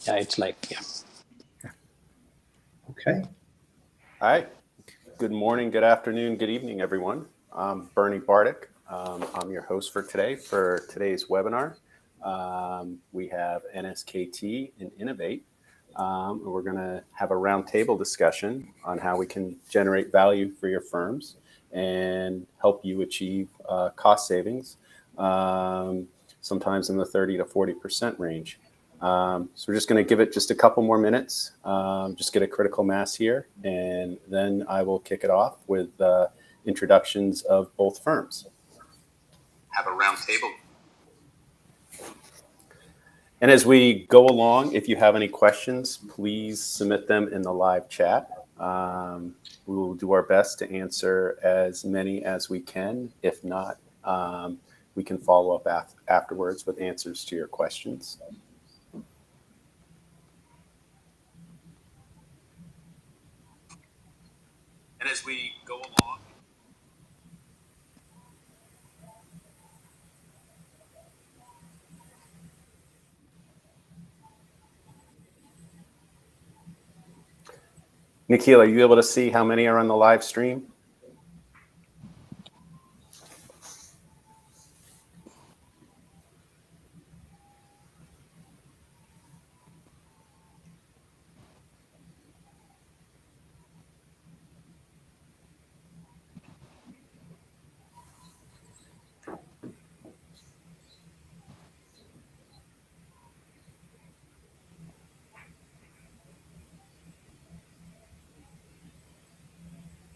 Yeah, it's like, yeah. Okay. All right. Good morning, good afternoon, good evening, everyone. I'm Bernie Bartik. I'm your host for today's webinar. We have NSKT and Innovate. We're going to have a roundtable discussion on how we can generate value for your firms and help you achieve cost savings, sometimes in the 30 to 40% range. So we're just going to give it just a couple more minutes, just get a critical mass here, and then I will kick it off with introductions of both firms. Have a roundtable. And as we go along, if you have any questions, please submit them in the live chat. We will do our best to answer as many as we can. If not, we can follow up afterwards with answers to your questions. And as we go along, Nikhil, are you able to see how many are on the live stream?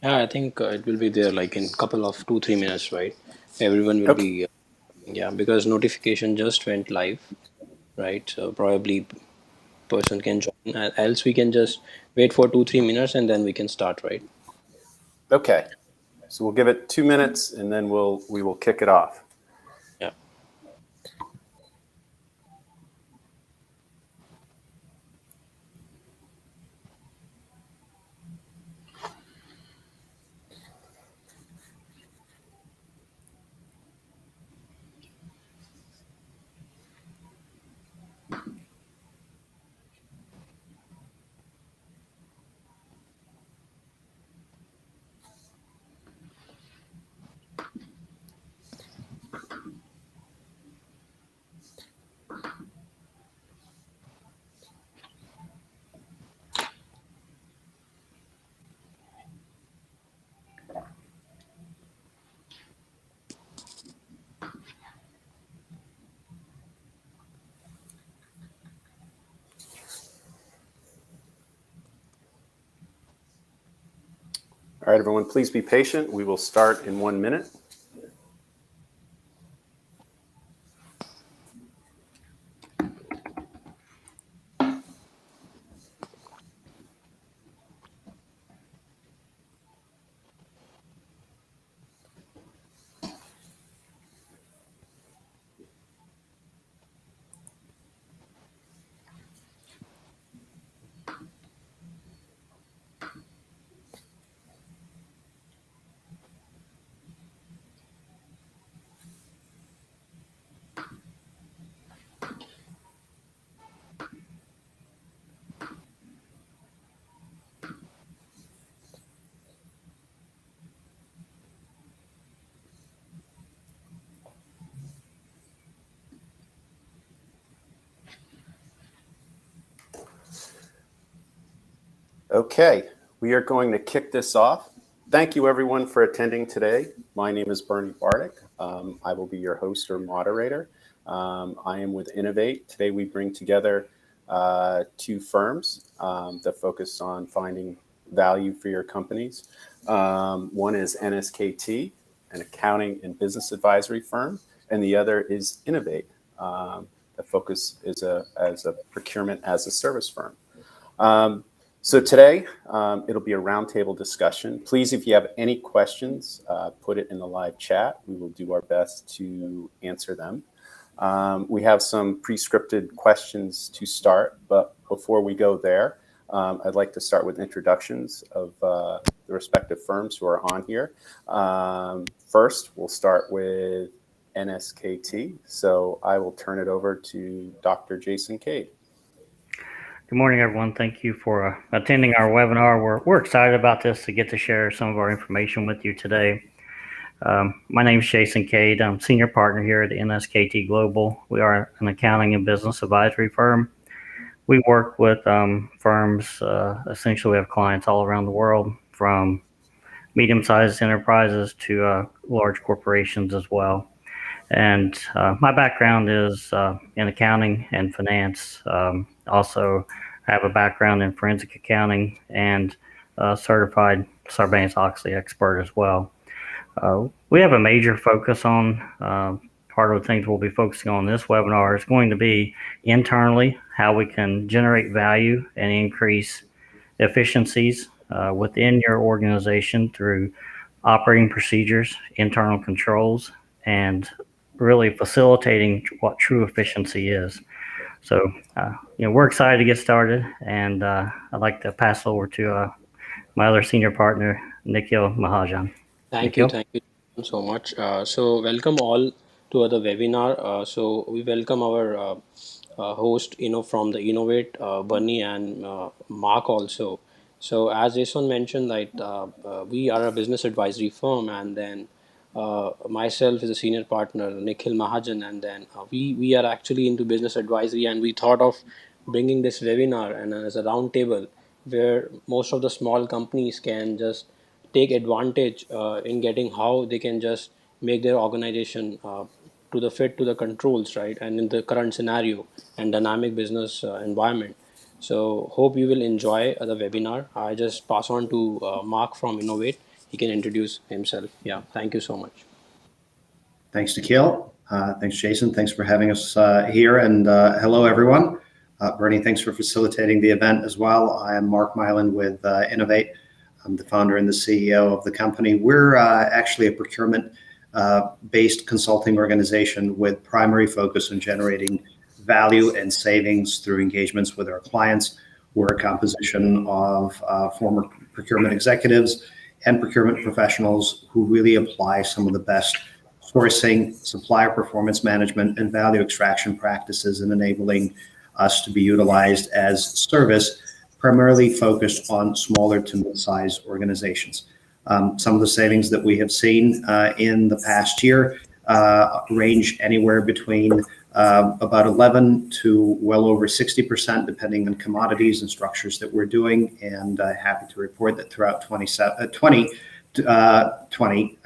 Yeah, I think it will be there like in a couple of 2-3 minutes, right? Everyone will Okay. be, yeah, because notification just went live, right? So probably person can join, else we can just wait for 2-3 minutes and then we can start, right? Okay. So we'll give it 2 minutes and then we will kick it off. Yeah. All right, everyone, please be patient. We will start in 1 minute. Okay, we are going to kick this off. Thank you, everyone, for attending today. My name is Bernie Bartik. I will be your host or moderator. I am with Innovate. Today, we bring together 2 firms that focus on finding value for your companies. One is NSKT, an accounting and business advisory firm, and the other is Innovate, that focus is as a procurement as a service firm. So today, it'll be a roundtable discussion. Please, if you have any questions, put it in the live chat. We will do our best to answer them. We have some pre-scripted questions to start, but before we go there, I'd like to start with introductions of the respective firms who are on here. First, we'll start with NSKT. So I will turn it over to Dr. Jason Cade. Good morning, everyone. Thank you for attending our webinar. We're excited about this to get to share some of our information with you today. My name is Jason Cade. I'm senior partner here at NSKT Global. We are an accounting and business advisory firm. We work with firms, essentially we have clients all around the world, from medium-sized enterprises to large corporations as well. And my background is in accounting and finance. Also, I have a background in forensic accounting and certified Sarbanes-Oxley expert as well. We have a major focus on part of the things we'll be focusing on in this webinar is going to be internally how we can generate value and increase efficiencies within your organization through operating procedures, internal controls, and really facilitating what true efficiency is. So, we're excited to get started, and I'd like to pass over to my other senior partner, Nikhil Mahajan. Nikhil? Thank you so much. So welcome all to the webinar. So we welcome our host, from the Innovate, Bunny and Mark also. So as Jason mentioned, like we are a business advisory firm, and then myself is a senior partner, Nikhil Mahajan, and then we are actually into business advisory, and we thought of bringing this webinar and as a round table where most of the small companies can just take advantage in getting how they can just make their organization to the fit to the controls, right, and in the current scenario and dynamic business environment. So hope you will enjoy the webinar. I just pass on to Mark from Innovate. He can introduce himself. Yeah, thank you so much. Thanks, Nikhil. Thanks, Jason. Thanks for having us here. And hello, everyone. Bernie, thanks for facilitating the event as well. I am Mark Mylan with Innovate. I'm the founder and the CEO of the company. We're actually a procurement-based consulting organization with primary focus on generating value and savings through engagements with our clients. We're a composition of former procurement executives and procurement professionals who really apply some of the best sourcing, supplier performance management, and value extraction practices in enabling us to be utilized as service, primarily focused on smaller to mid-sized organizations. Some of the savings that we have seen in the past year range anywhere between about 11 to well over 60%, depending on commodities and structures that we're doing. And happy to report that throughout 2020,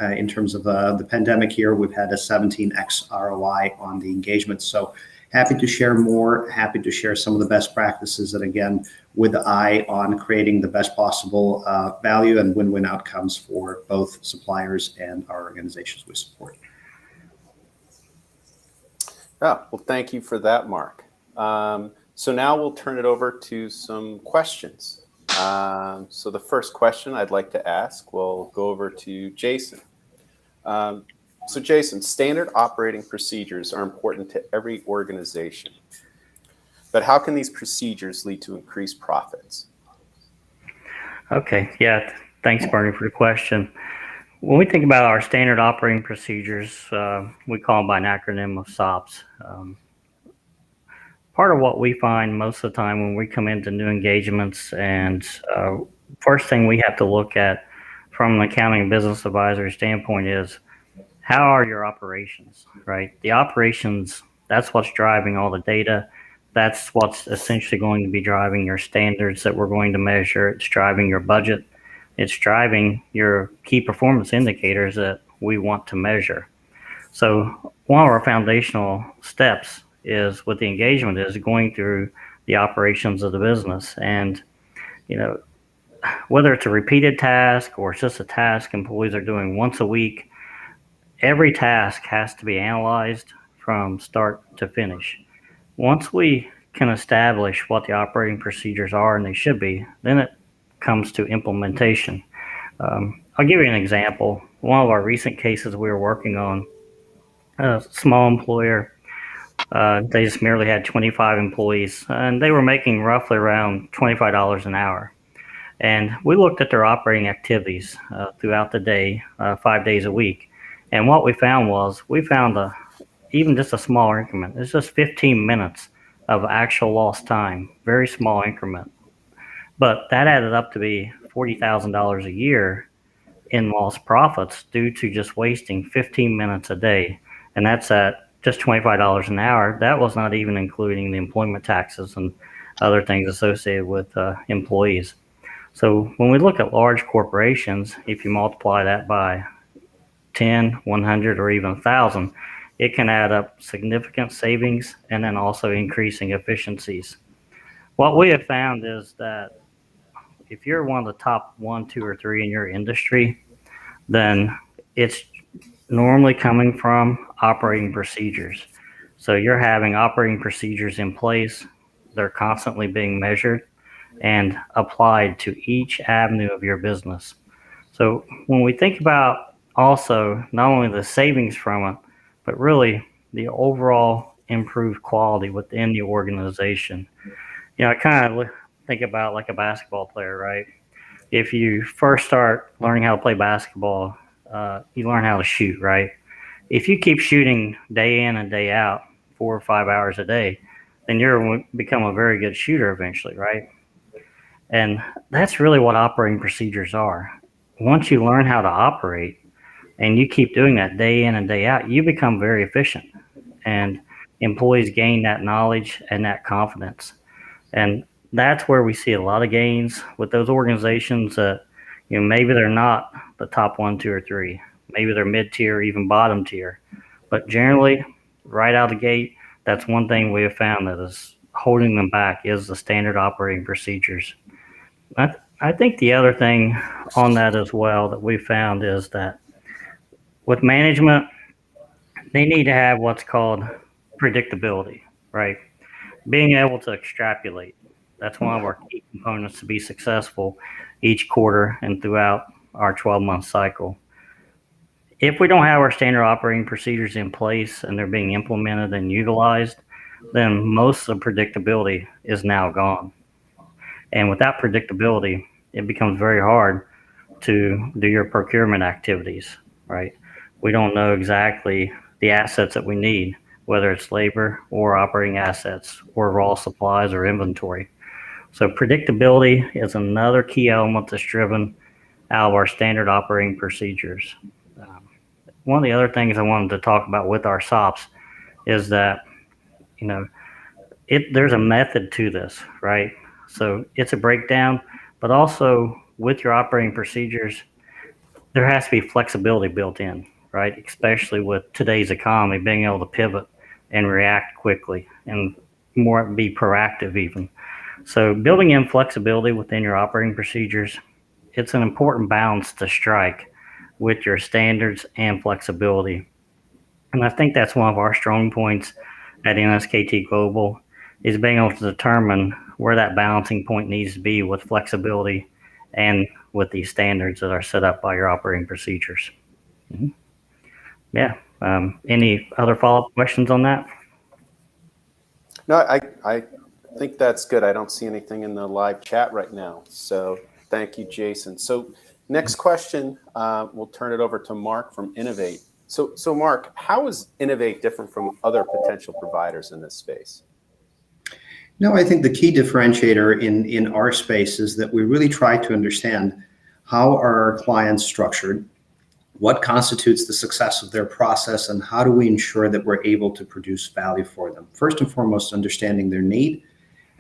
in terms of the pandemic here, we've had a 17x ROI on the engagement. So happy to share more, happy to share some of the best practices, and again, with the eye on creating the best possible value and win-win outcomes for both suppliers and our organizations we support. Yeah, well, thank you for that, Mark. So now we'll turn it over to some questions. So the first question I'd like to ask, we'll go over to Jason. So Jason, standard operating procedures are important to every organization, but how can these procedures lead to increased profits? Okay, yeah, thanks, Bernie, for the question. When we think about our standard operating procedures, we call them by an acronym of SOPs. Part of what we find most of the time when we come into new engagements, and first thing we have to look at from an accounting and business advisory standpoint is, how are your operations, right? The operations, that's what's driving all the data. That's what's essentially going to be driving your standards that we're going to measure. It's driving your budget. It's driving your key performance indicators that we want to measure. So one of our foundational steps is with the engagement is going through the operations of the business. And, whether it's a repeated task or it's just a task employees are doing once a week, every task has to be analyzed from start to finish. Once we can establish what the operating procedures are, and they should be, then it comes to implementation. I'll give you an example. One of our recent cases we were working on, a small employer, they just merely had 25 employees, and they were making roughly around $25 an hour. And we looked at their operating activities throughout the day, 5 days a week. And what we found was, even just a small increment. It's just 15 minutes of actual lost time, very small increment. But that added up to be $40,000 a year in lost profits due to just wasting 15 minutes a day. And that's at just $25 an hour. That was not even including the employment taxes and other things associated with employees. So when we look at large corporations, if you multiply that by 10, 100, or even 1,000, it can add up significant savings and then also increasing efficiencies. What we have found is that if you're one of the top 1, 2, or 3 in your industry, then it's normally coming from operating procedures. So you're having operating procedures in place, they're constantly being measured and applied to each avenue of your business. So when we think about also not only the savings from it, but really the overall improved quality within the organization. I kind of think about like a basketball player, right? If you first start learning how to play basketball, you learn how to shoot, right? If you keep shooting day in and day out, 4 or 5 hours a day, then you're become a very good shooter eventually, right? And that's really what operating procedures are. Once you learn how to operate and you keep doing that day in and day out, you become very efficient. And employees gain that knowledge and that confidence. And that's where we see a lot of gains with those organizations that, maybe they're not the top 1, 2, or 3. Maybe they're mid-tier or even bottom tier. But generally, right out of the gate, that's one thing we have found that is holding them back is the standard operating procedures. I think the other thing on that as well that we found is that with management, they need to have what's called predictability, right? Being able to extrapolate. That's one of our key components to be successful each quarter and throughout our 12-month cycle. If we don't have our standard operating procedures in place and they're being implemented and utilized, then most of the predictability is now gone. And without predictability, it becomes very hard to do your procurement activities, right? We don't know exactly the assets that we need, whether it's labor or operating assets or raw supplies or inventory. So predictability is another key element that's driven out of our standard operating procedures. One of the other things I wanted to talk about with our SOPs is that, there's a method to this, right? So it's a breakdown, but also with your operating procedures, there has to be flexibility built in, right? Especially with today's economy, being able to pivot and react quickly and be proactive even. So building in flexibility within your operating procedures, it's an important balance to strike with your standards and flexibility. And I think that's one of our strong points at NSKT Global is being able to determine where that balancing point needs to be with flexibility and with these standards that are set up by your operating procedures. Mm-hmm. Yeah. Any other follow-up questions on that? No, I think that's good. I don't see anything in the live chat right now. So thank you, Jason. So next question, we'll turn it over to Mark from Innovate. So Mark, how is Innovate different from other potential providers in this space? No, I think the key differentiator in our space is that we really try to understand how are our clients structured, what constitutes the success of their process, and how do we ensure that we're able to produce value for them. First and foremost, understanding their need,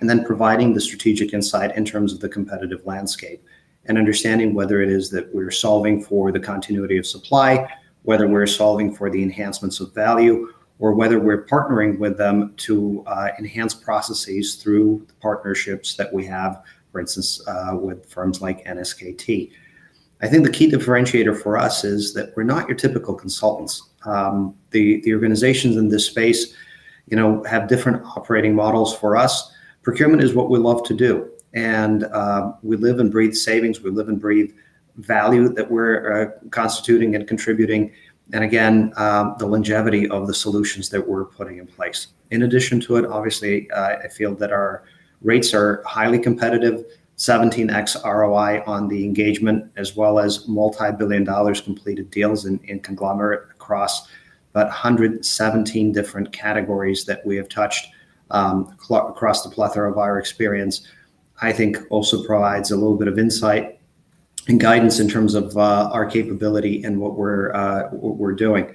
and then providing the strategic insight in terms of the competitive landscape, and understanding whether it is that we're solving for the continuity of supply, whether we're solving for the enhancements of value, or whether we're partnering with them to enhance processes through the partnerships that we have, for instance, with firms like NSKT. I think the key differentiator for us is that we're not your typical consultants. The organizations in this space, have different operating models. For us, procurement is what we love to do. And we live and breathe savings. We live and breathe value that we're constituting and contributing. And again, the longevity of the solutions that we're putting in place. In addition to it, obviously, I feel that our rates are highly competitive, 17x ROI on the engagement, as well as multi-billion dollars completed deals in conglomerate across about 117 different categories that we have touched across the plethora of our experience, I think also provides a little bit of insight and guidance in terms of our capability and what we're doing.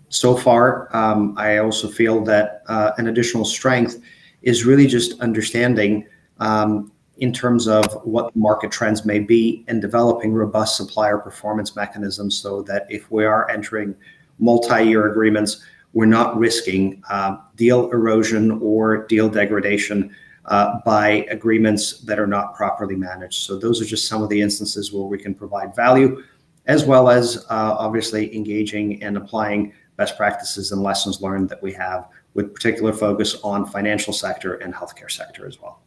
So far, I also feel that an additional strength is really just understanding in terms of what market trends may be and developing robust supplier performance mechanisms so that if we are entering multi-year agreements, we're not risking deal erosion or deal degradation by agreements that are not properly managed. So those are just some of the instances where we can provide value, as well as obviously engaging and applying best practices and lessons learned that we have, with particular focus on financial sector and healthcare sector as well.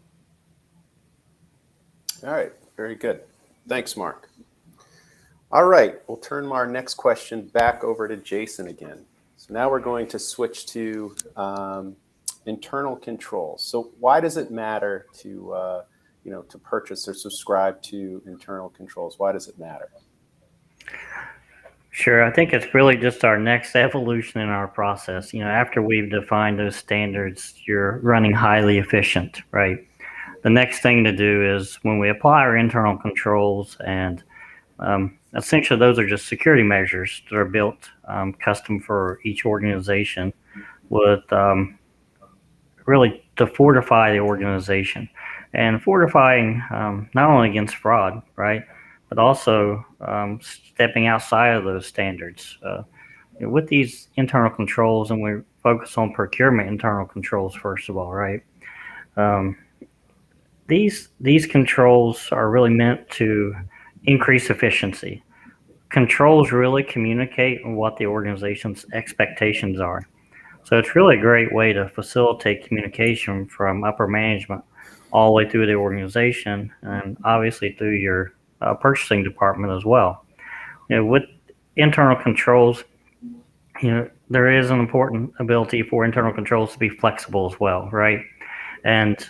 All right, very good. Thanks, Mark. All right, we'll turn our next question back over to Jason again. So now we're going to switch to internal controls. So why does it matter to to purchase or subscribe to internal controls? Why does it matter? Sure. I think it's really just our next evolution in our process. After we've defined those standards, you're running highly efficient, right? The next thing to do is when we apply our internal controls, and essentially those are just security measures that are built custom for each organization with really to fortify the organization and fortifying not only against fraud, right, but also stepping outside of those standards. With these internal controls, and we focus on procurement internal controls first of all, right? These controls are really meant to increase efficiency. Controls really communicate what the organization's expectations are. So it's really a great way to facilitate communication from upper management all the way through the organization, and obviously through your purchasing department as well. With internal controls, there is an important ability for internal controls to be flexible as well, right? And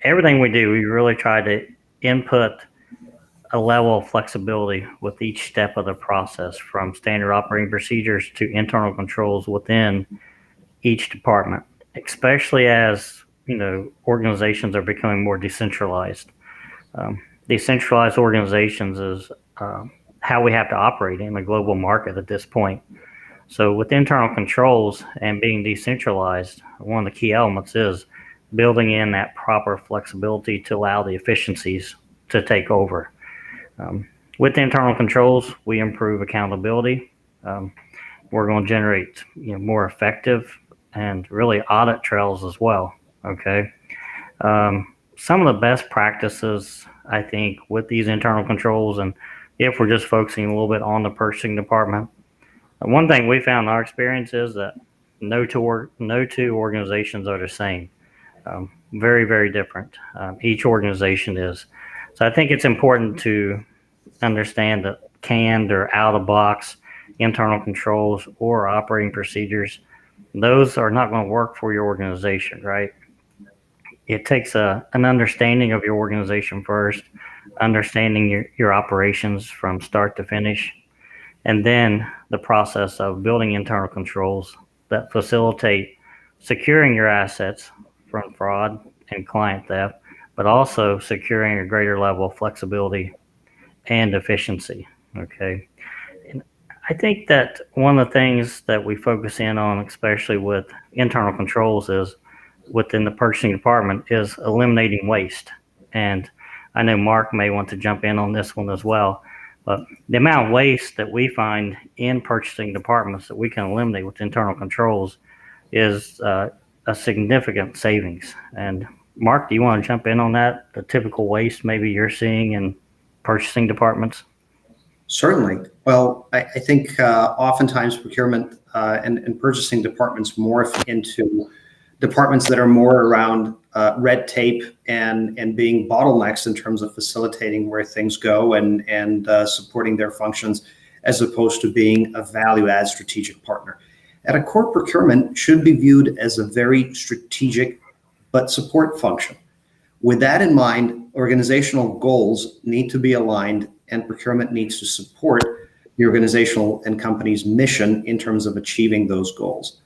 everything we do, we really try to input a level of flexibility with each step of the process, from standard operating procedures to internal controls within each department, especially as organizations are becoming more decentralized. Decentralized organizations is how we have to operate in a global market at this point. So with internal controls and being decentralized, one of the key elements is building in that proper flexibility to allow the efficiencies to take over. With the internal controls, we improve accountability. We're going to generate more effective and really audit trails as well. Okay. Some of the best practices, I think, with these internal controls, and if we're just focusing a little bit on the purchasing department, one thing we found in our experience is that no two organizations are the same. Very, very different. Each organization is. So I think it's important to understand that canned or out-of-box internal controls or operating procedures, those are not going to work for your organization, right? It takes an understanding of your organization first, understanding your operations from start to finish, and then the process of building internal controls that facilitate securing your assets from fraud and client theft, but also securing a greater level of flexibility and efficiency. Okay. And I think that one of the things that we focus in on, especially with internal controls, is within the purchasing department, is eliminating waste. And I know Mark may want to jump in on this one as well, but the amount of waste that we find in purchasing departments that we can eliminate with internal controls is a significant savings. And Mark, do you want to jump in on that? The typical waste maybe you're seeing in purchasing departments? Certainly. Well, I think oftentimes procurement and purchasing departments morph into departments that are more around red tape and being bottlenecks in terms of facilitating where things go and supporting their functions, as opposed to being a value-add strategic partner. At a core, procurement should be viewed as a very strategic but support function. With that in mind, organizational goals need to be aligned, and procurement needs to support the organizational and company's mission in terms of achieving those goals.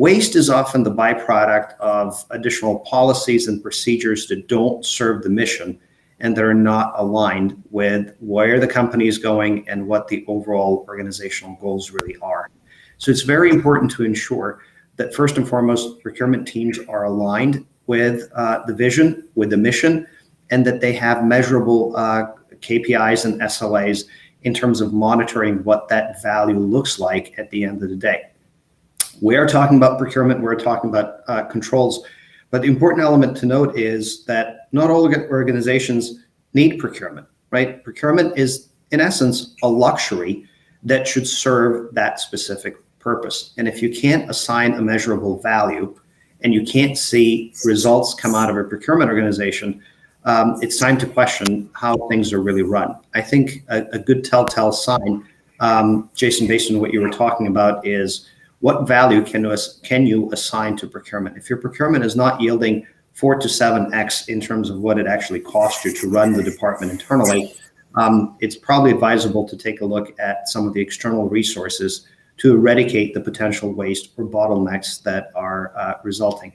Waste is often the byproduct of additional policies and procedures that don't serve the mission and that are not aligned with where the company is going and what the overall organizational goals really are. So it's very important to ensure that first and foremost, procurement teams are aligned with the vision, with the mission, and that they have measurable KPIs and SLAs in terms of monitoring what that value looks like at the end of the day. We are talking about procurement, we're talking about controls, but the important element to note is that not all organizations need procurement, right? Procurement is, in essence, a luxury that should serve that specific purpose. And if you can't assign a measurable value and you can't see results come out of a procurement organization, it's time to question how things are really run. I think a good telltale sign, Jason, based on what you were talking about, is what value can you assign to procurement? If your procurement is not yielding 4 to 7x in terms of what it actually costs you to run the department internally, it's probably advisable to take a look at some of the external resources to eradicate the potential waste or bottlenecks that are resulting.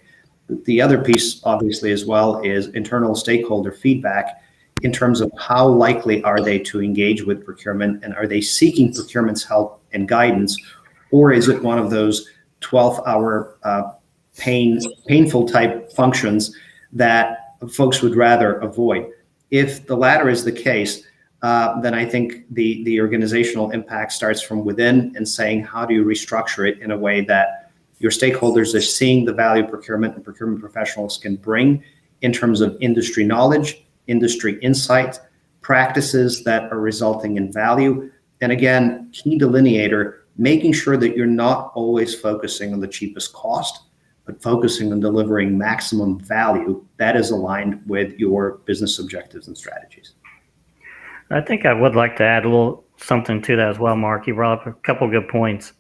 The other piece, obviously, as well, is internal stakeholder feedback in terms of how likely are they to engage with procurement, and are they seeking procurement's help and guidance, or is it one of those 12-hour painful type functions that folks would rather avoid? If the latter is the case, then I think the organizational impact starts from within and saying, how do you restructure it in a way that your stakeholders are seeing the value procurement and procurement professionals can bring in terms of industry knowledge, industry insight, practices that are resulting in value. And again, key delineator, making sure that you're not always focusing on the cheapest cost, but focusing on delivering maximum value that is aligned with your business objectives and strategies. I think I would like to add a little something to that as well, Mark. You brought up a couple of good points.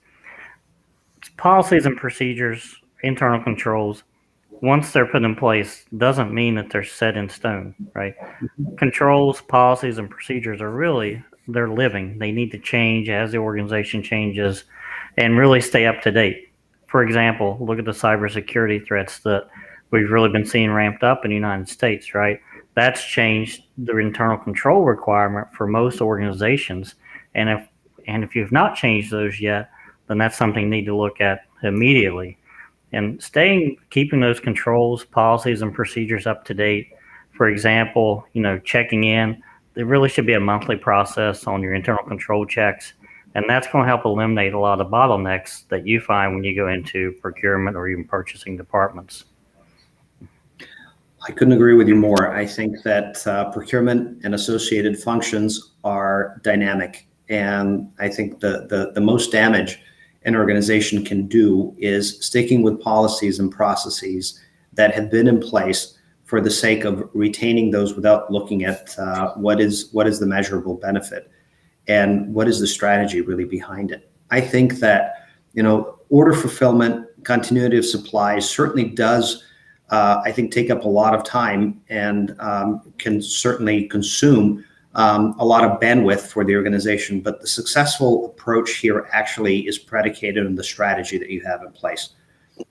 Policies and procedures, internal controls, once they're put in place, doesn't mean that they're set in stone, right? Controls, policies, and procedures are really, they're living. They need to change as the organization changes and really stay up to date. For example, look at the cybersecurity threats that we've really been seeing ramped up in the United States, right? That's changed the internal control requirement for most organizations. And if you've not changed those yet, then that's something you need to look at immediately. And keeping those controls, policies, and procedures up to date. For example, checking in. There really should be a monthly process on your internal control checks, and that's going to help eliminate a lot of bottlenecks that you find when you go into procurement or even purchasing departments. I couldn't agree with you more. I think that procurement and associated functions are dynamic, and I think the most damage an organization can do is sticking with policies and processes that have been in place for the sake of retaining those without looking at what is the measurable benefit and what is the strategy really behind it. I think that order fulfillment, continuity of supply certainly does I think take up a lot of time and can certainly consume a lot of bandwidth for the organization, but the successful approach here actually is predicated on the strategy that you have in place.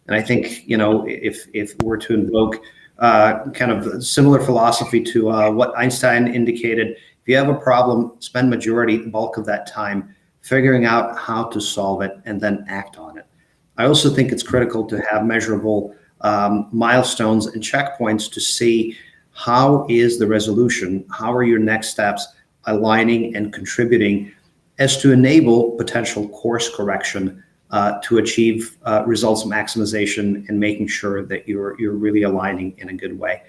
And I think, if we're to invoke kind of a similar philosophy to what Einstein indicated, if you have a problem, spend the bulk of that time figuring out how to solve it and then act on it. I also think it's critical to have measurable milestones and checkpoints to see how is the resolution, how are your next steps aligning and contributing as to enable potential course correction to achieve results maximization and making sure that you're really aligning in a good way.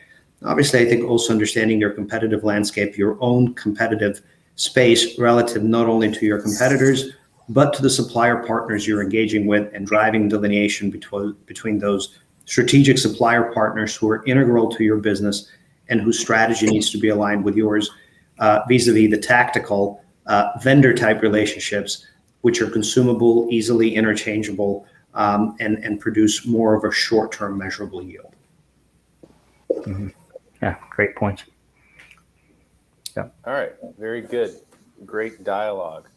Obviously, I think also understanding your competitive landscape, your own competitive space relative not only to your competitors, but to the supplier partners you're engaging with, and driving delineation between those strategic supplier partners who are integral to your business and whose strategy needs to be aligned with yours, vis-a-vis the tactical vendor type relationships, which are consumable, easily interchangeable, and produce more of a short-term measurable yield. Mm-hmm. Yeah, great points. Yeah. All right, very good. Great dialogue.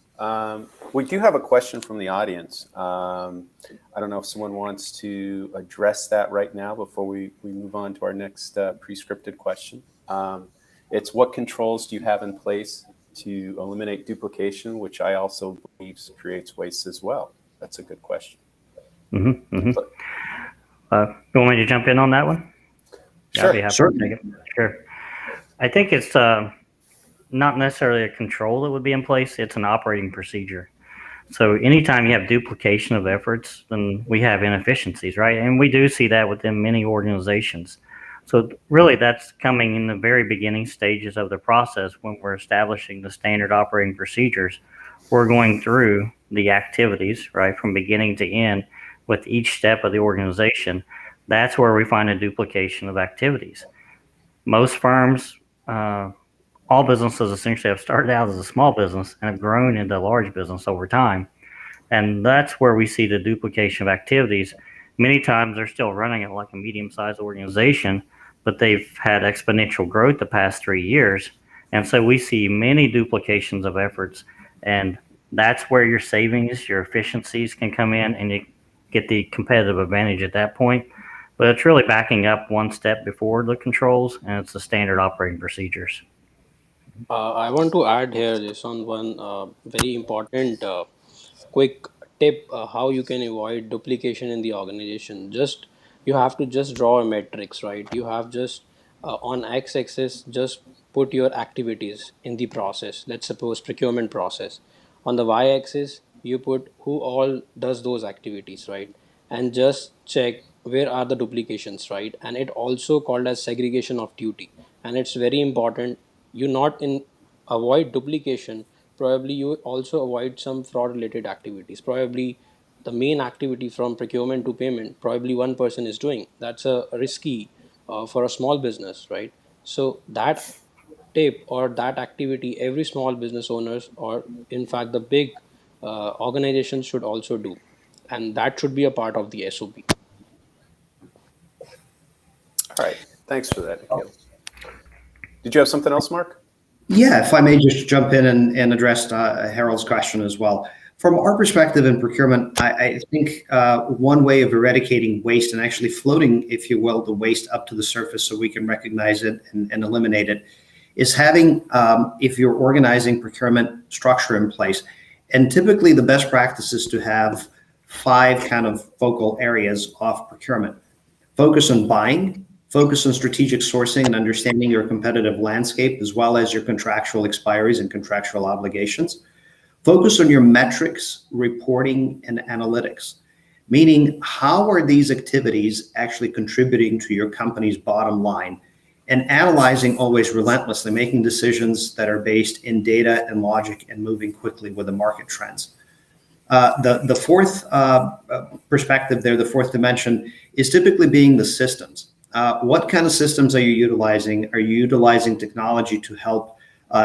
We do have a question from the audience. I don't know if someone wants to address that right now before we move on to our next pre-scripted question. It's what controls do you have in place to eliminate duplication, which I also believe creates waste as well? That's a good question. Mm-hmm, mm-hmm. You want me to jump in on that one? Sure. I'd be happy to take it. Sure. I think it's not necessarily a control that would be in place. It's an operating procedure. So anytime you have duplication of efforts, then we have inefficiencies, right? And we do see that within many organizations. So really that's coming in the very beginning stages of the process when we're establishing the standard operating procedures. We're going through the activities, right, from beginning to end with each step of the organization. That's where we find a duplication of activities. Most firms, all businesses essentially have started out as a small business and have grown into a large business over time. And that's where we see the duplication of activities. Many times they're still running it like a medium-sized organization, but they've had exponential growth the past 3 years. And so we see many duplications of efforts. And that's where your savings, your efficiencies can come in and you get the competitive advantage at that point. But it's really backing up one step before the controls, and it's the standard operating procedures. I want to add here, Jason, one very important quick tip how you can avoid duplication in the organization. Just you have to just draw a matrix, right? You have just on x-axis just put your activities in the process. Let's suppose procurement process. On the y-axis, you put who all does those activities, right? And just check where are the duplications, right? And it also called as segregation of duty. And it's very important you not in avoid duplication, probably you also avoid some fraud related activities. Probably the main activity from procurement to payment probably one person is doing. That's a risky for a small business, right? So that tip or that activity every small business owners or in fact the big organizations should also do, and that should be a part of the SOP. All right. Thanks for that, Nikhil. Did you have something else, Mark? Yeah, if I may just jump in and address Harold's question as well. From our perspective in procurement, I think one way of eradicating waste and actually floating, if you will, the waste up to the surface so we can recognize it and eliminate it is having, if you're organizing procurement structure in place, and typically the best practice is to have 5 kind of focal areas of procurement. Focus on buying, focus on strategic sourcing and understanding your competitive landscape, as well as your contractual expiries and contractual obligations. Focus on your metrics, reporting, and analytics, meaning how are these activities actually contributing to your company's bottom line, and analyzing always relentlessly, making decisions that are based in data and logic and moving quickly with the market trends. The fourth perspective there, the fourth dimension, is typically being the systems. What kind of systems are you utilizing? Are you utilizing technology to help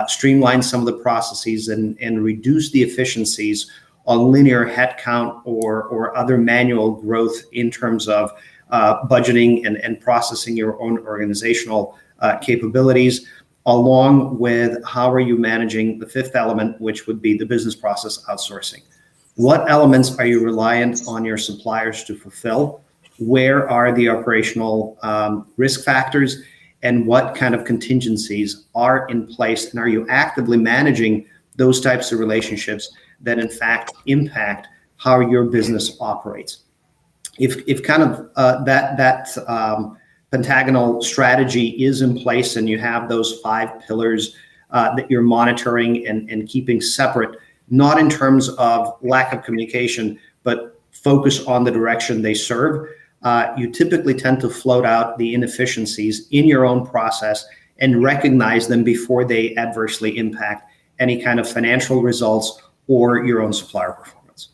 streamline some of the processes and reduce the efficiencies on linear headcount or other manual growth in terms of budgeting and processing your own organizational capabilities, along with how are you managing the fifth element, which would be the business process outsourcing? What elements are you reliant on your suppliers to fulfill? Where are the operational risk factors, and what kind of contingencies are in place, and are you actively managing those types of relationships that in fact impact how your business operates? If kind of that pentagonal strategy is in place and you have those 5 pillars that you're monitoring and keeping separate, not in terms of lack of communication, but focus on the direction they serve, you typically tend to float out the inefficiencies in your own process and recognize them before they adversely impact any kind of financial results or your own supplier performance.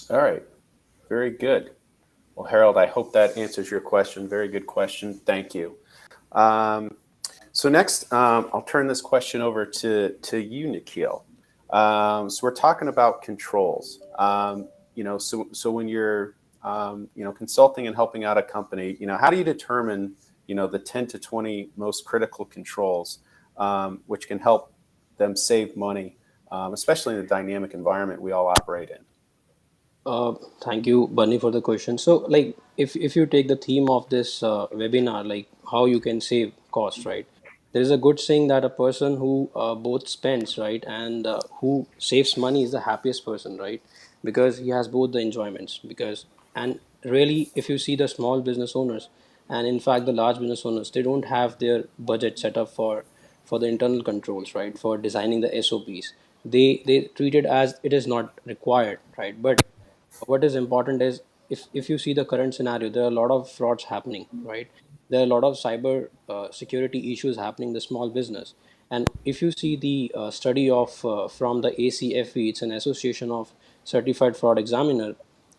All right. Very good. Well, Harold, I hope that answers your question. Very good question. Thank you. So next, I'll turn this question over to you, Nikhil. So we're talking about controls. So when you're, consulting and helping out a company, how do you determine, the 10 to 20 most critical controls, which can help them save money, especially in the dynamic environment we all operate in? Thank you, Bunny, for the question. So, like, if you take the theme of this webinar, like how you can save cost, right? There is a good saying that a person who both spends, right, and who saves money is the happiest person, right? Because he has both the enjoyments. Because and really, if you see the small business owners, and in fact the large business owners, they don't have their budget set up for the internal controls, right? For designing the SOPs, they treat it as it is not required, right? But what is important is if you see the current scenario, there are a lot of frauds happening, right? There are a lot of cyber security issues happening in the small business. And if you see the study of from the ACFE, it's an association of certified fraud examiner,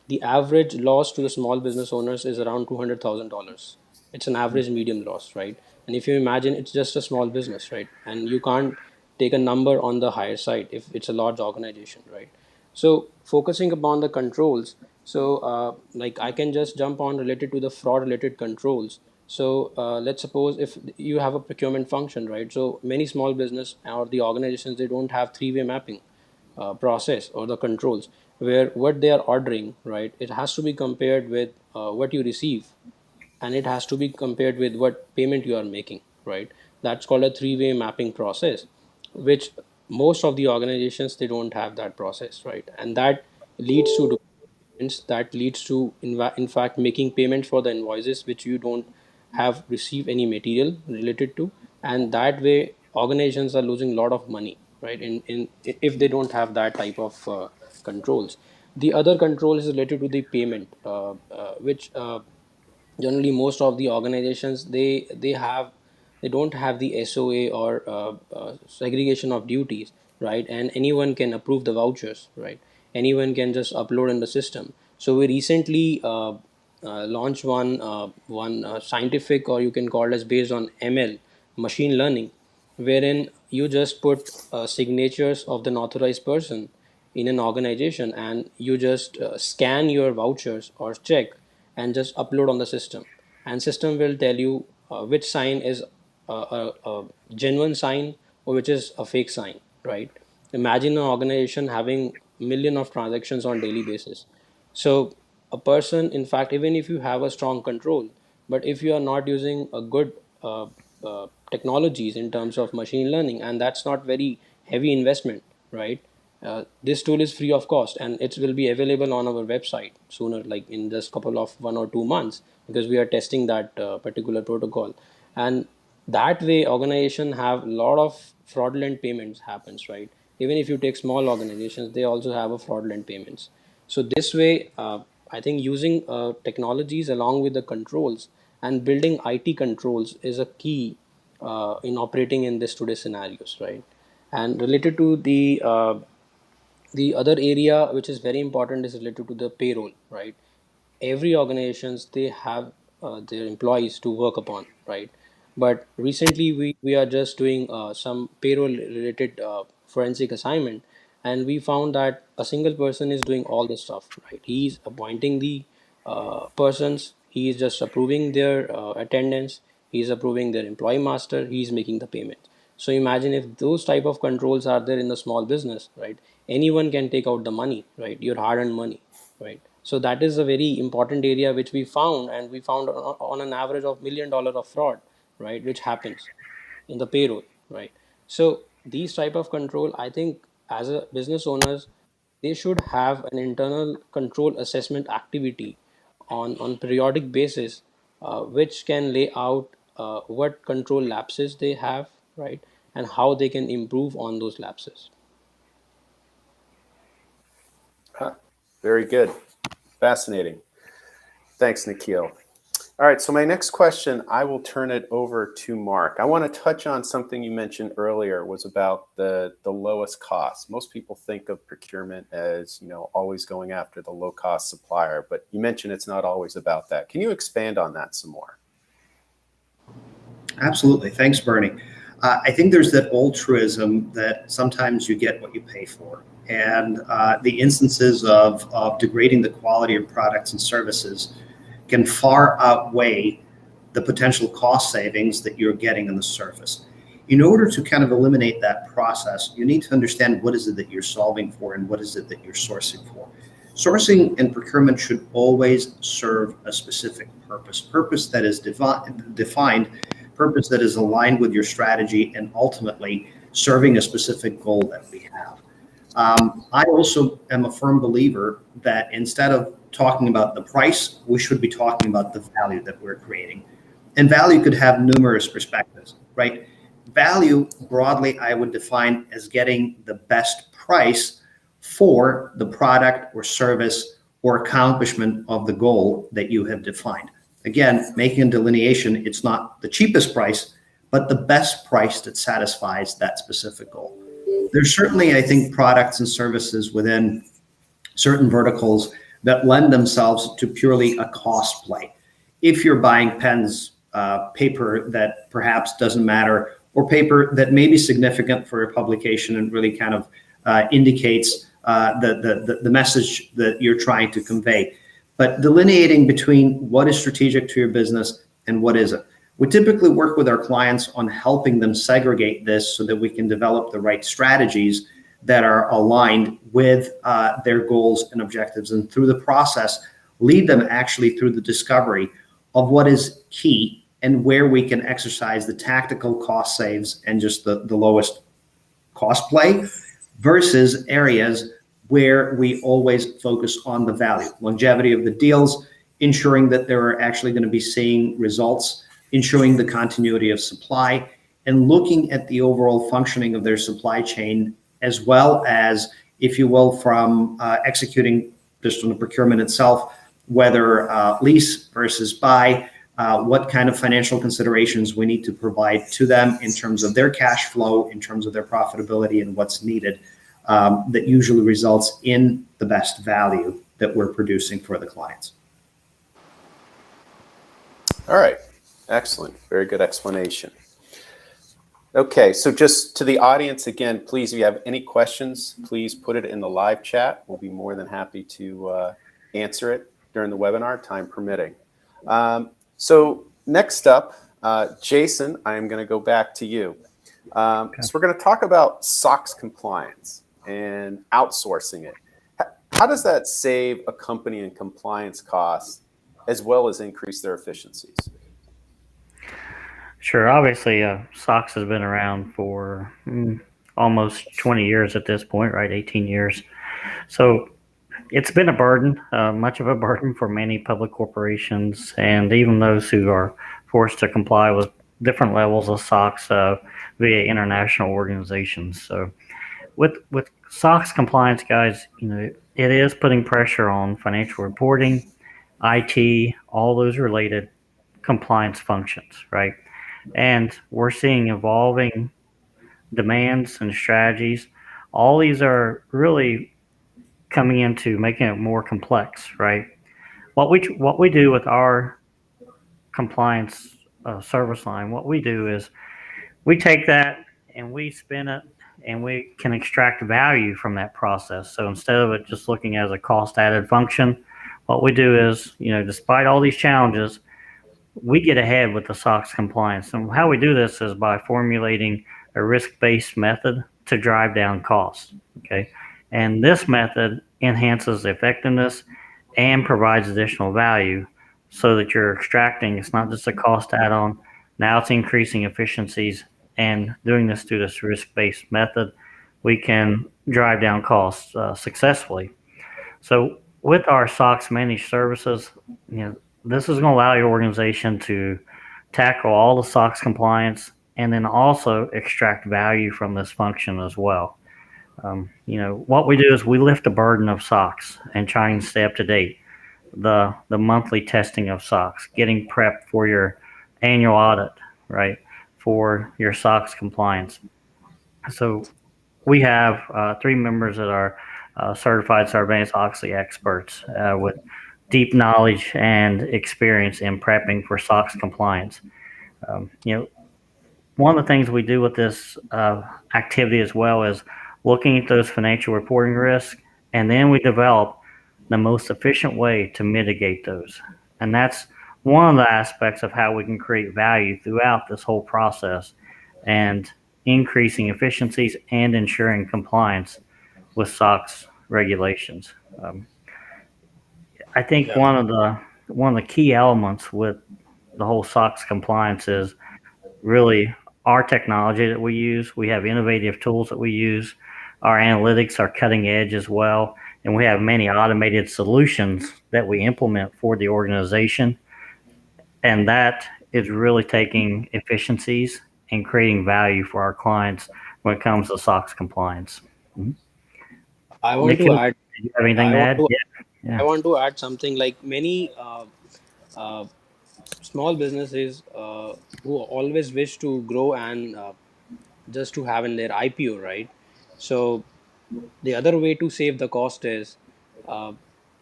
the average loss to the small business owners is around $200,000. It's an average medium loss, right? And if you imagine, it's just a small business, right? And you can't take a number on the higher side if it's a large organization, right? So focusing upon the controls, so like I can just jump on related to the fraud related controls. So let's suppose if you have a procurement function, right? So many small business or the organizations, they don't have three-way mapping process or the controls, where what they are ordering, right, it has to be compared with what you receive, and it has to be compared with what payment you are making, right? That's called a three-way mapping process, which most of the organizations, they don't have that process, right? And that leads to payments, that leads to in fact making payments for the invoices which you don't have received any material related to. And that way organizations are losing a lot of money, right? In if they don't have that type of controls. The other control is related to the payment, which generally most of the organizations, they don't have the SOA or segregation of duties, right? And anyone can approve the vouchers, right? Anyone can just upload in the system. So we recently launched one scientific, or you can call it as based on ML, machine learning, wherein you just put signatures of the authorized person in an organization, and you just scan your vouchers or check and just upload on the system, and system will tell you which sign is a genuine sign or which is a fake sign, right? Imagine an organization having million of transactions on daily basis. So a person, in fact, even if you have a strong control, but if you are not using a good technologies in terms of machine learning, and that's not very heavy investment, right? This tool is free of cost, and it will be available on our website sooner, like in just couple of 1 or 2 months, because we are testing that particular protocol. And that way organization have a lot of fraudulent payments happens, right? Even if you take small organizations, they also have a fraudulent payments. So this way, I think using technologies along with the controls and building IT controls is a key in operating in this today's scenarios, right? And related to the other area which is very important is related to the payroll, right? Every organizations, they have their employees to work upon, right? But recently we are just doing some payroll related forensic assignment, and we found that a single person is doing all the stuff, right? He's appointing the persons, he is just approving their attendance, he's approving their employee master, he's making the payment. So imagine if those type of controls are there in the small business, right? Anyone can take out the money, right? Your hard-earned money, right? So that is a very important area which we found, and we found on an average of $1 million of fraud, right, which happens in the payroll, right? So these type of control, I think, as a business owners, they should have an internal control assessment activity on periodic basis, which can lay out what control lapses they have, right, and how they can improve on those lapses. Huh. Very good. Fascinating. Thanks, Nikhil. All right, so my next question, I will turn it over to Mark. I want to touch on something you mentioned earlier, was about the lowest cost. Most people think of procurement as, always going after the low cost supplier, but you mentioned it's not always about that. Can you expand on that some more? Absolutely. Thanks, Bernie. I think there's that old truism that sometimes you get what you pay for. And the instances of degrading the quality of products and services can far outweigh the potential cost savings that you're getting on the surface. In order to kind of eliminate that process, you need to understand what is it that you're solving for and what is it that you're sourcing for. Sourcing and procurement should always serve a specific purpose that is defined, purpose that is aligned with your strategy, and ultimately serving a specific goal that we have. I also am a firm believer that instead of talking about the price, we should be talking about the value that we're creating. And value could have numerous perspectives, right? Value, broadly, I would define as getting the best price for the product or service or accomplishment of the goal that you have defined. Again, making a delineation, it's not the cheapest price, but the best price that satisfies that specific goal. There's certainly, I think, products and services within certain verticals that lend themselves to purely a cost play. If you're buying pens, paper that perhaps doesn't matter, or paper that may be significant for a publication and really kind of indicates the message that you're trying to convey. But delineating between what is strategic to your business and what isn't. We typically work with our clients on helping them segregate this so that we can develop the right strategies that are aligned with their goals and objectives, and through the process, lead them actually through the discovery of what is key and where we can exercise the tactical cost saves and just the lowest cost play versus areas where we always focus on the value, longevity of the deals, ensuring that they're actually going to be seeing results, ensuring the continuity of supply, and looking at the overall functioning of their supply chain, as well as, if you will, from executing just on the procurement itself, whether lease versus buy, what kind of financial considerations we need to provide to them in terms of their cash flow, in terms of their profitability, and what's needed that usually results in the best value that we're producing for the clients. All right. Excellent. Very good explanation. Okay, so just to the audience again, please, if you have any questions, please put it in the live chat. We'll be more than happy to answer it during the webinar, time permitting. So next up, Jason, I am going to go back to you. So we're going to talk about SOX compliance and outsourcing it. How does that save a company in compliance costs as well as increase their efficiencies? Sure. Obviously, SOX has been around for almost 20 years at this point, right? 18 years. So it's been a burden, much of a burden for many public corporations, and even those who are forced to comply with different levels of SOX via international organizations. So with SOX compliance, guys, it is putting pressure on financial reporting, IT, all those related compliance functions, right? And we're seeing evolving demands and strategies. All these are really coming into making it more complex, right? What we do with our compliance service line, what we do is we take that and we spin it and we can extract value from that process. So instead of it just looking as a cost added function, what we do is, despite all these challenges, we get ahead with the SOX compliance. And how we do this is by formulating a risk-based method to drive down costs, okay? And this method enhances effectiveness and provides additional value so that you're extracting, it's not just a cost add-on, now it's increasing efficiencies, and doing this through this risk-based method, we can drive down costs successfully. So with our SOX managed services, this is going to allow your organization to tackle all the SOX compliance and then also extract value from this function as well. What we do is we lift the burden of SOX and try and stay up to date. The monthly testing of SOX, getting prepped for your annual audit, right, for your SOX compliance. So we have 3 members that are certified Sarbanes-Oxley experts with deep knowledge and experience in prepping for SOX compliance. One of the things we do with this activity as well is looking at those financial reporting risks, and then we develop the most efficient way to mitigate those. And that's one of the aspects of how we can create value throughout this whole process. and increasing efficiencies and ensuring compliance with SOX regulations. I think Yeah. one of the key elements with the whole SOX compliance is really our technology that we use. We have innovative tools that we use. Our analytics are cutting edge as well, and we have many automated solutions that we implement for the organization. And that is really taking efficiencies and creating value for our clients when it comes to SOX compliance. Mhm. I want to Nikhil, add. do you have anything I to want add? to. Yeah. I want to add something like many uh, small businesses who always wish to grow and just to have in their IPO, right? So the other way to save the cost is uh,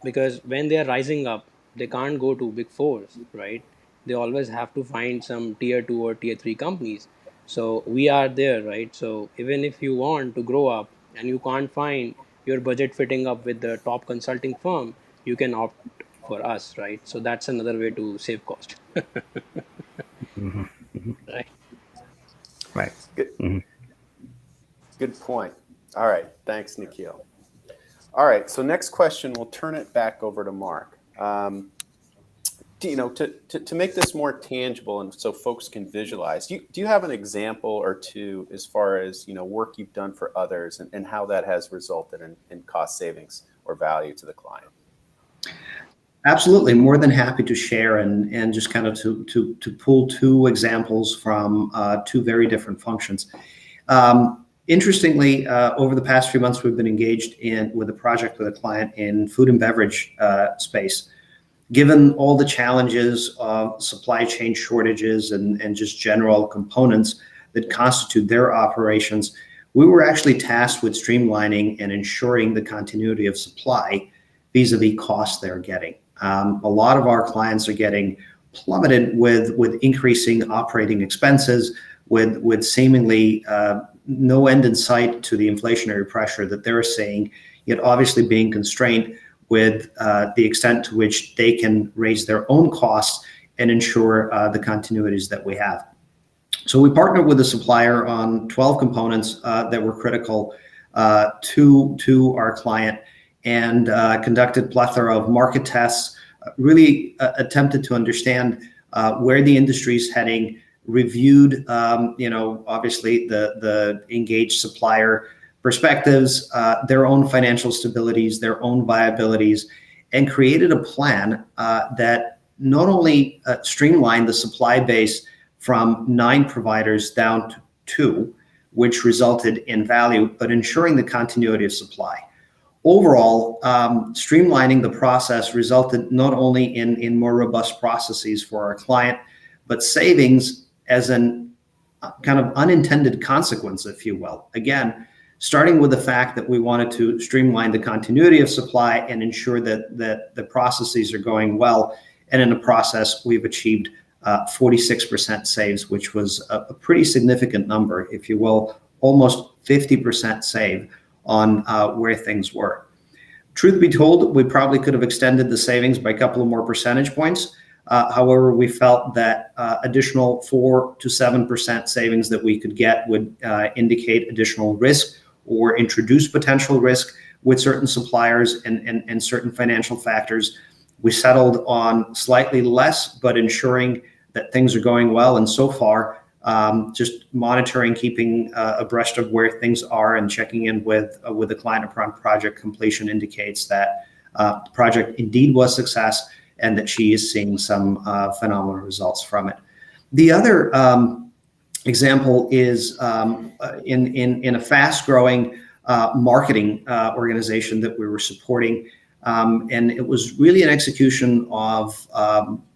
because when they are rising up, they can't go to big fours, right? They always have to find some tier two or tier three companies. So we are there, right? So even if you want to grow up and you can't find your budget fitting up with the top consulting firm, you can opt for us, right? So that's another way to save cost. Hmm. Hmm. Right. Right. Good, Hmm. good point. All right. Thanks, Nikhil. All right. So next question, we'll turn it back over to Mark. To make this more tangible and so folks can visualize, do you have an example or two as far as work you've done for others and how that has resulted in cost savings or value to the client? Absolutely, more than happy to share and just kind of to pull two examples from two very different functions. Interestingly, over the past few months, we've been engaged with a project with a client in food and beverage space. Given all the challenges of supply chain shortages and just general components that constitute their operations, we were actually tasked with streamlining and ensuring the continuity of supply vis-a-vis costs they're getting. A lot of our clients are getting plummeted with increasing operating expenses, with seemingly no end in sight to the inflationary pressure that they're seeing, yet obviously being constrained with the extent to which they can raise their own costs and ensure the continuities that we have. So we partnered with a supplier on 12 components that were critical to our client, and conducted plethora of market tests, really attempted to understand where the industry is heading, reviewed, obviously the engaged supplier perspectives, their own financial stabilities, their own viabilities, and created a plan that not only streamlined the supply base from 9 providers down to 2, which resulted in value, but ensuring the continuity of supply. Overall, streamlining the process resulted not only in more robust processes for our client, but savings as an kind of unintended consequence, if you will. Again, starting with the fact that we wanted to streamline the continuity of supply and ensure that the processes are going well. And in the process, we've achieved 46% saves, which was a pretty significant number, if you will, almost 50% save on where things were. Truth be told, we probably could have extended the savings by a couple of more percentage points. However, we felt that additional 4 to 7% savings that we could get would indicate additional risk or introduce potential risk with certain suppliers and certain financial factors. We settled on slightly less, but ensuring that things are going well. And so far, just monitoring, keeping abreast of where things are, and checking in with the client upon project completion indicates that the project indeed was a success and that she is seeing some phenomenal results from it. The other example is in a fast-growing marketing organization that we were supporting. And it was really an execution of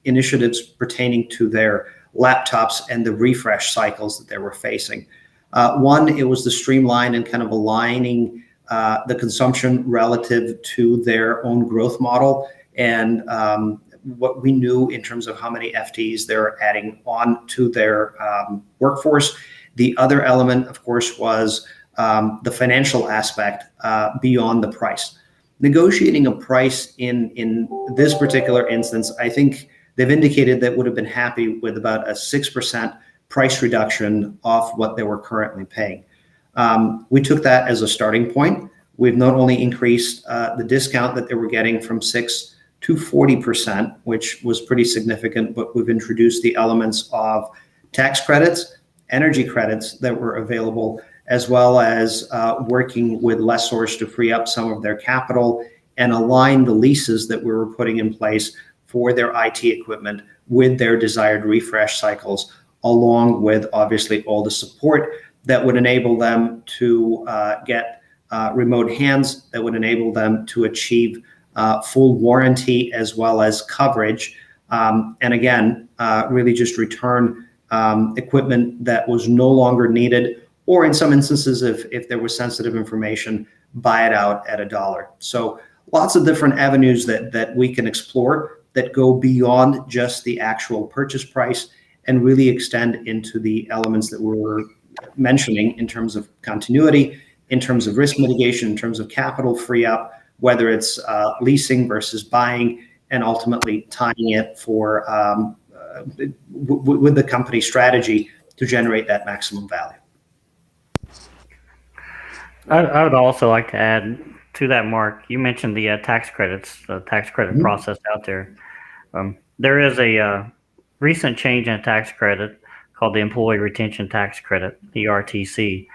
initiatives pertaining to their laptops and the refresh cycles that they were facing. One, it was the streamline and kind of aligning the consumption relative to their own growth model, and what we knew in terms of how many FTEs they're adding on to their workforce. The other element, of course, was the financial aspect beyond the price. Negotiating a price in this particular instance, I think they've indicated that would have been happy with about a 6% price reduction off what they were currently paying. We took that as a starting point. We've not only increased the discount that they were getting from 6 to 40%, which was pretty significant, but we've introduced the elements of tax credits, energy credits that were available, as well as working with lessors to free up some of their capital and align the leases that we were putting in place for their IT equipment with their desired refresh cycles, along with obviously all the support that would enable them to get remote hands, that would enable them to achieve full warranty as well as coverage. And again, really just return equipment that was no longer needed, or in some instances, if there was sensitive information, buy it out at $1. So lots of different avenues that we can explore that go beyond just the actual purchase price and really extend into the elements that we were mentioning in terms of continuity, in terms of risk mitigation, in terms of capital free up, whether it's leasing versus buying, and ultimately tying it for with the company strategy to generate that maximum value. I would also like to add to that, Mark. You mentioned the tax credits, the tax credit process out there. There is a recent change in a tax credit called the Employee Retention Tax Credit, ERTC.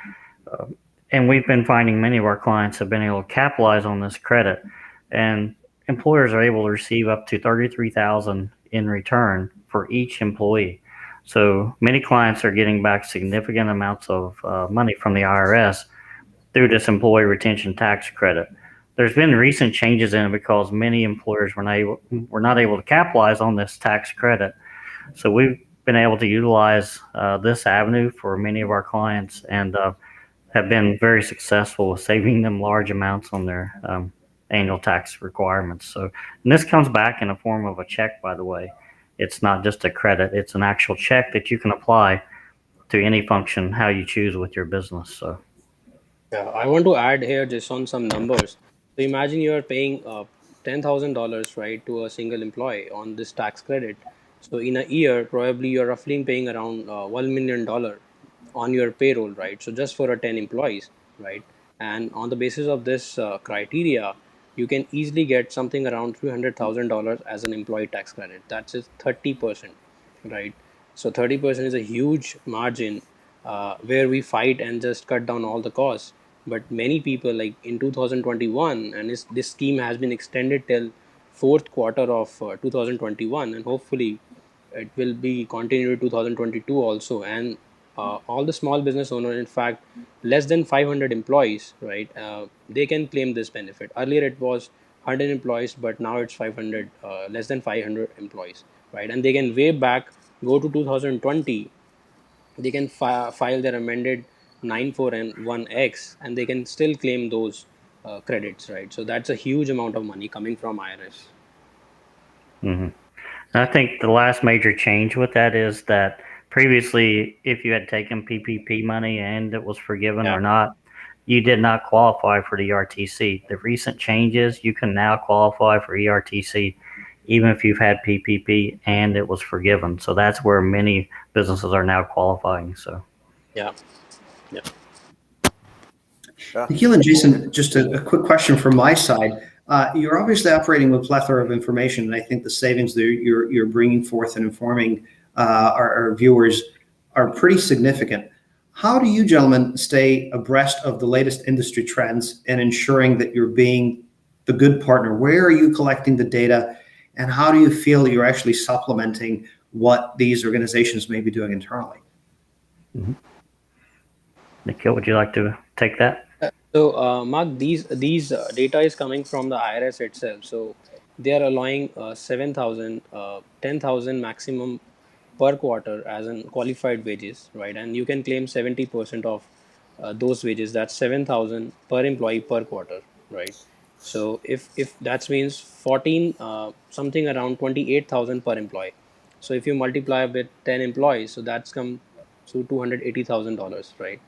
And we've been finding many of our clients have been able to capitalize on this credit, and employers are able to receive up to $33,000 in return for each employee. So many clients are getting back significant amounts of money from the IRS through this employee retention tax credit. There's been recent changes in it because many employers were not able to capitalize on this tax credit. So we've been able to utilize this avenue for many of our clients, and have been very successful with saving them large amounts on their annual tax requirements. So, and this comes back in the form of a check, by the way. It's not just a credit, it's an actual check that you can apply to any function how you choose with your business. So Yeah, I want to add here just on some numbers. So imagine you are paying $10,000, right, to a single employee on this tax credit. So in a year, probably you're roughly paying around $1 million on your payroll, right? So just for a 10 employees, right? And on the basis of this criteria, you can easily get something around $300,000 as an employee tax credit. That's just 30%, right? So 30% is a huge margin where we fight and just cut down all the costs. But many people, like in 2021, and this scheme has been extended till fourth quarter of 2021, and hopefully it will be continued 2022 also. And all the small business owners, in fact less than 500 employees, right, they can claim this benefit. Earlier it was 100 employees, but now it's 500, less than 500 employees, right? And they can way back, go to 2020, they can file their amended 94N1X, and they can still claim those credits, right? So that's a huge amount of money coming from IRS. I think the last major change with that is that previously, if you had taken PPP money and it was forgiven or not, you did not qualify for the ERTC. The recent changes, you can now qualify for ERTC even if you've had PPP and it was forgiven. So that's where many businesses are now qualifying. So Yeah. Nikhil and Jason, just a quick question from my side. You're obviously operating with a plethora of information, and I think the savings that you're bringing forth and informing our viewers are pretty significant. How do you gentlemen stay abreast of the latest industry trends and ensuring that you're being the good partner? Where are you collecting the data, and how do you feel you're actually supplementing what these organizations may be doing internally? Nikhil, would you like to take that? So, Mark, these data is coming from the IRS itself. So they are allowing 7,000, 10,000 maximum per quarter as in qualified wages, right? And you can claim 70% of those wages. That's 7,000 per employee per quarter, right? So if that means 14, something around 28,000 per employee. So if you multiply with 10 employees, so that's come to $280,000, right?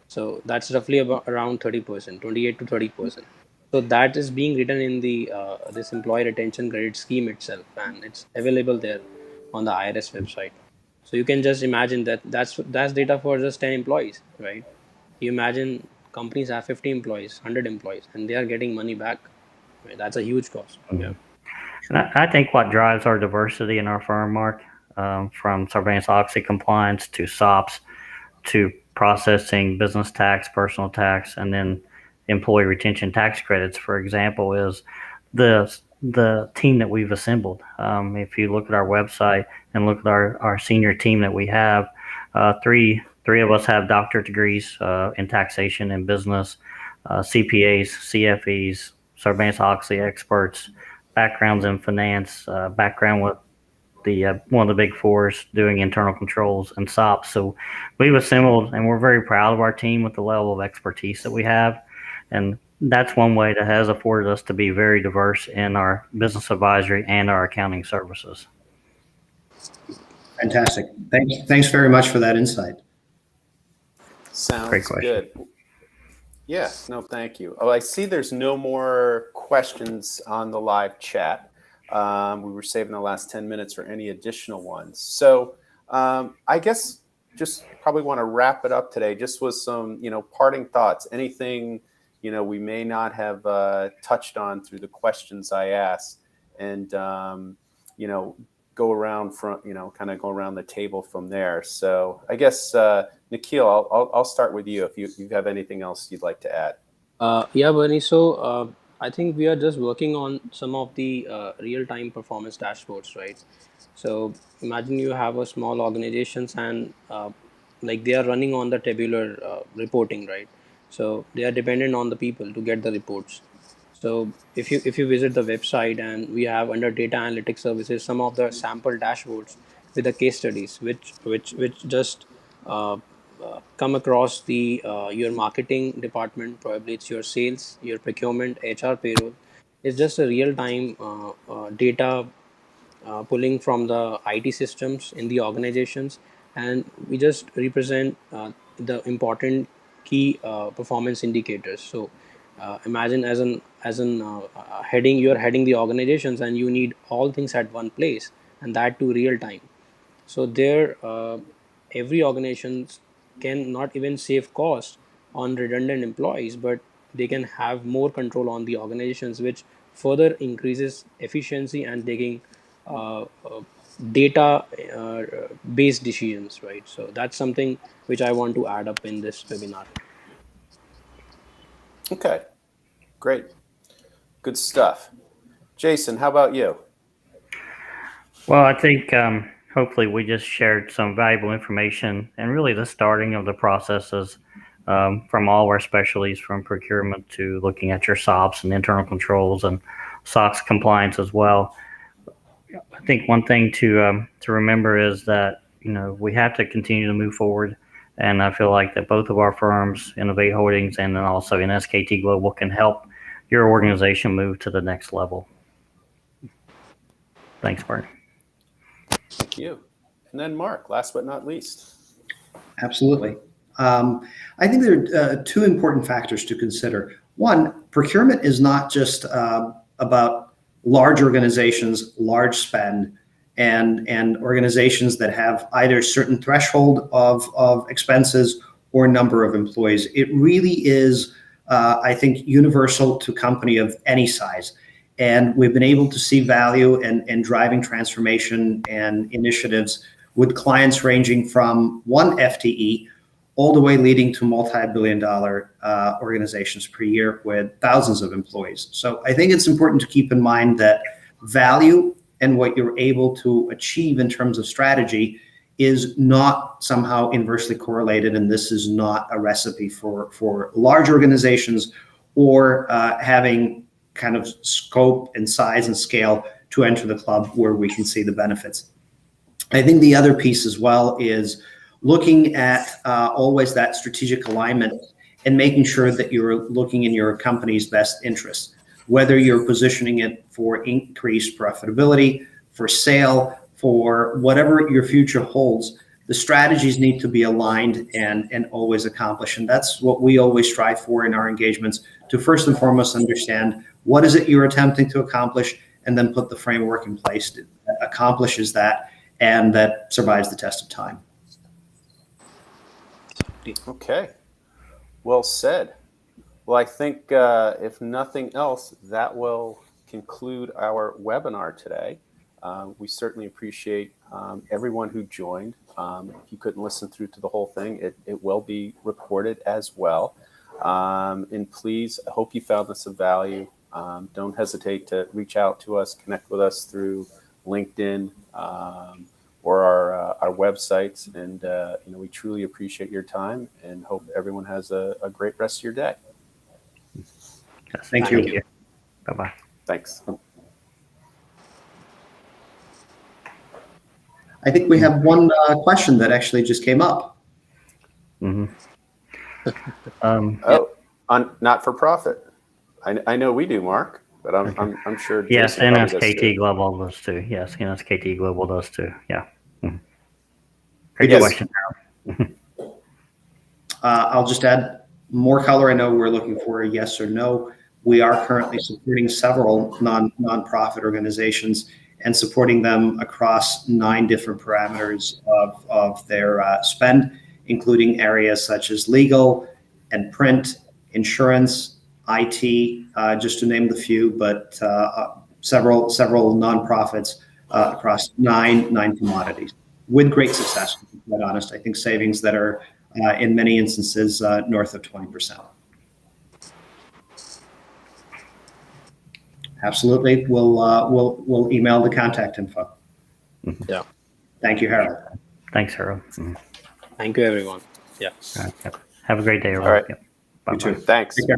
So that's roughly about around 30%, 28 to 30%. So that is being written in the this employee retention credit scheme itself, and it's available there on the IRS website. So you can just imagine that that's data for just 10 employees, right? You imagine companies have 50 employees, 100 employees, and they are getting money back. Right? That's a huge cost. Yeah. Mhm. And I think what drives our diversity in our firm, Mark, from Sarbanes-Oxley compliance to SOPs to processing business tax, personal tax, and then employee retention tax credits, for example, is the team that we've assembled. If you look at our website and look at our senior team that we have, three of us have doctorate degrees in taxation and business, CPAs, CFEs, Sarbanes-Oxley experts, backgrounds in finance, background with the one of the big fours doing internal controls and SOPs. So we've assembled, and we're very proud of our team with the level of expertise that we have, and that's one way that has afforded us to be very diverse in our business advisory and our accounting services. Fantastic. Thanks very much for that insight. Sounds good. Yeah, no, thank you. Oh, I see there's no more questions on the live chat. We were saving the last 10 minutes for any additional ones. So I guess just probably want to wrap it up today just with some, parting thoughts. Anything, we may not have touched on through the questions I asked, and, go around from, kind of go around the table from there. So I guess, Nikhil, I'll start with you if you have anything else you'd like to add. Yeah, Bernie. So I think we are just working on some of the real-time performance dashboards, right? So imagine you have a small organizations and like they are running on the tabular reporting, right? So they are dependent on the people to get the reports. So if you visit the website, and we have under data analytics services some of the sample dashboards with the case studies, which just uh, come across the your marketing department, probably it's your sales, your procurement, HR, payroll. It's just a real time data pulling from the IT systems in the organizations, and we just represent the important key performance indicators. So imagine as an heading, you're heading the organizations, and you need all things at one place, and that too real time. So there, every organization can not even save cost on redundant employees, but they can have more control on the organizations, which further increases efficiency and taking data based decisions, right? So that's something which I want to add up in this webinar. Okay, great. Good stuff. Jason, how about you? Well, I think hopefully we just shared some valuable information and really the starting of the processes from all our specialties, from procurement to looking at your SOPs and internal controls and SOX compliance as well. I think one thing to remember is that we have to continue to move forward, and I feel like that both of our firms, Innovate Holdings and then also NSKT Global, can help your organization move to the next level. Thanks, Bart. Thank you. And then Mark, last but not least. Absolutely. I think there are two important factors to consider. One, procurement is not just about large organizations, large spend, and organizations that have either certain threshold of expenses or number of employees. It really is, I think, universal to company of any size. And we've been able to see value in driving transformation and initiatives with clients ranging from 1 FTE all the way leading to multi-billion-dollar organizations per year with thousands of employees. So I think it's important to keep in mind that value and what you're able to achieve in terms of strategy is not somehow inversely correlated, and this is not a recipe for large organizations or having kind of scope and size and scale to enter the club where we can see the benefits. I think the other piece as well is looking at always that strategic alignment and making sure that you're looking in your company's best interest, whether you're positioning it for increased profitability, for sale, for whatever your future holds. The strategies need to be aligned and always accomplished. And that's what we always strive for in our engagements, to first and foremost understand what is it you're attempting to accomplish, and then put the framework in place that accomplishes that. and that survives the test of time. Okay, well said. Well, I think if nothing else, that will conclude our webinar today. We certainly appreciate everyone who joined. If you couldn't listen through to the whole thing, it will be recorded as well. And please, I hope you found this of value. Don't hesitate to reach out to us, connect with us through LinkedIn or our websites. And we truly appreciate your time and hope everyone has a great rest of your day. Yes, Thank you. Bye-bye. Thanks. I think we have one question that actually just came up. Mm-hmm. On not-for-profit. I know we do, Mark, but I'm sure Yes, Jason probably does NSKT too. Global does too. Yes, NSKT Global does too. Yeah. Mhm. Great Yes. question. I'll just add more color. I know we're looking for a yes or no. We are currently supporting several nonprofit organizations and supporting them across 9 different parameters of their spend, including areas such as legal and print, insurance, IT, just to name the few, but several nonprofits across nine commodities with great success, to be quite honest. I think savings that are in many instances north of 20%. Absolutely. We'll email the contact info. Yeah. Thank you, Harold. Thanks, Harold. Mhm. Thank you, everyone. Yeah. All right. Yep. Have a great day, everyone. All right. Yep. You Bye-bye. too. Thanks. Take care.